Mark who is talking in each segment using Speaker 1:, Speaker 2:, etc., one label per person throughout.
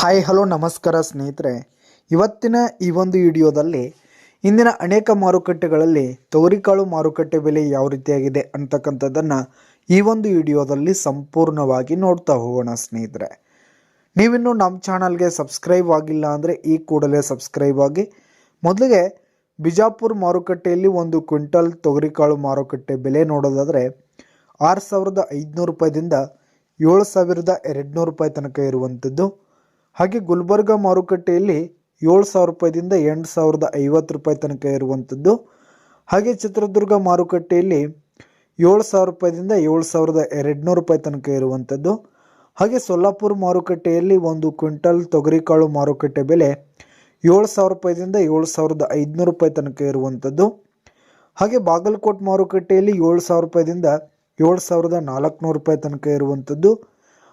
Speaker 1: Hi hello ನಮಸ್ಕಾರ ಸ್ನೇಹಿತರೆ. ಇವತ್ತಿನ ಈ ಒಂದು ವಿಡಿಯೋದಲ್ಲಿ ಇಂದಿನ ಅನೇಕ ಮಾರುಕಟ್ಟೆಗಳಲ್ಲಿ ತೊಗರಿಕಾಳು ಮಾರುಕಟ್ಟೆ ಬೆಲೆ ಯಾವ ರೀತಿಯಾಗಿದೆ ಅಂತಕ್ಕಂಥದ್ದನ್ನು ಈ ಒಂದು ವಿಡಿಯೋದಲ್ಲಿ ಸಂಪೂರ್ಣವಾಗಿ ನೋಡ್ತಾ ಹೋಗೋಣ ಸ್ನೇಹಿತರೆ. ನೀವಿನ್ನೂ ನಮ್ಮ ಚಾನಲ್ಗೆ ಸಬ್ಸ್ಕ್ರೈಬ್ ಆಗಿಲ್ಲ ಅಂದರೆ ಈ ಕೂಡಲೇ ಸಬ್ಸ್ಕ್ರೈಬ್ ಆಗಿ. ಮೊದಲಿಗೆ ಬಿಜಾಪುರ ಮಾರುಕಟ್ಟೆಯಲ್ಲಿ ಒಂದು ಕ್ವಿಂಟಲ್ ತೊಗರಿಕಾಳು ಮಾರುಕಟ್ಟೆ ಬೆಲೆ ನೋಡೋದಾದರೆ 6,500 ರೂಪಾಯಿದಿಂದ 7,200 ರೂಪಾಯಿ ತನಕ ಇರುವಂಥದ್ದು. ಹಾಗೆ ಗುಲ್ಬರ್ಗ ಮಾರುಕಟ್ಟೆಯಲ್ಲಿ 7,000 ರೂಪಾಯಿದಿಂದ 8,050 ರೂಪಾಯಿ ತನಕ ಇರುವಂಥದ್ದು. ಹಾಗೆ ಚಿತ್ರದುರ್ಗ ಮಾರುಕಟ್ಟೆಯಲ್ಲಿ 7,000 ರೂಪಾಯಿದಿಂದ 7,200 ರೂಪಾಯಿ ತನಕ ಇರುವಂಥದ್ದು. ಹಾಗೆ ಸೊಲ್ಲಾಪುರ ಮಾರುಕಟ್ಟೆಯಲ್ಲಿ ಒಂದು ಕ್ವಿಂಟಲ್ ತೊಗರಿಕಾಳು ಮಾರುಕಟ್ಟೆ ಬೆಲೆ 7,000 ರೂಪಾಯಿದಿಂದ 7,500 ರೂಪಾಯಿ ತನಕ ಇರುವಂಥದ್ದು. ಹಾಗೆ ಬಾಗಲಕೋಟೆ ಮಾರುಕಟ್ಟೆಯಲ್ಲಿ 7,000 ರೂಪಾಯಿದಿಂದ 7,400 ರೂಪಾಯಿ ತನಕ ಇರುವಂಥದ್ದು.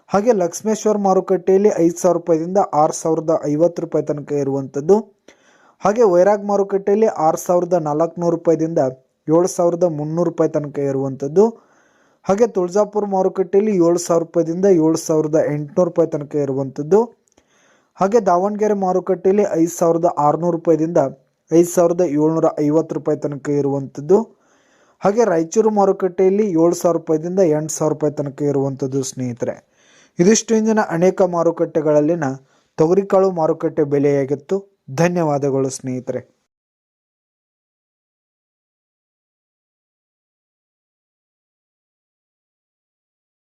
Speaker 1: ಹಾಗೆ ಲಕ್ಷ್ಮೇಶ್ವರ ಮಾರುಕಟ್ಟೆಯಲ್ಲಿ 5,000 ರೂಪಾಯಿದಿಂದ 6,050 ರೂಪಾಯಿ ತನಕ ಇರುವಂಥದ್ದು. ಹಾಗೆ ವೈರಾಗ್ ಮಾರುಕಟ್ಟೆಯಲ್ಲಿ 6,400 ರೂಪಾಯಿದಿಂದ 7,300 ರೂಪಾಯಿ ತನಕ ಇರುವಂಥದ್ದು. ಹಾಗೆ ತುಳಜಾಪುರ ಮಾರುಕಟ್ಟೆಯಲ್ಲಿ 7,000 ರೂಪಾಯಿದಿಂದ 7,800 ರೂಪಾಯಿ ತನಕ ಇರುವಂಥದ್ದು. ಹಾಗೆ ದಾವಣಗೆರೆ ಮಾರುಕಟ್ಟೆಯಲ್ಲಿ 5,600 ರೂಪಾಯಿದಿಂದ 5,750 ರೂಪಾಯಿ ತನಕ ಇರುವಂಥದ್ದು. ಹಾಗೆ ರಾಯಚೂರು ಮಾರುಕಟ್ಟೆಯಲ್ಲಿ 7,000 ರೂಪಾಯಿದಿಂದ 8,000 ರೂಪಾಯಿ ತನಕ ಇರುವಂಥದ್ದು ಸ್ನೇಹಿತರೆ. ಇದಿಷ್ಟು ಇಂದಿನ ಅನೇಕ ಮಾರುಕಟ್ಟೆಗಳಲ್ಲಿನ ತೊಗರಿಕಾಳು ಮಾರುಕಟ್ಟೆ ಬೆಲೆಯಾಗಿತ್ತು. ಧನ್ಯವಾದಗಳು ಸ್ನೇಹಿತರೆ.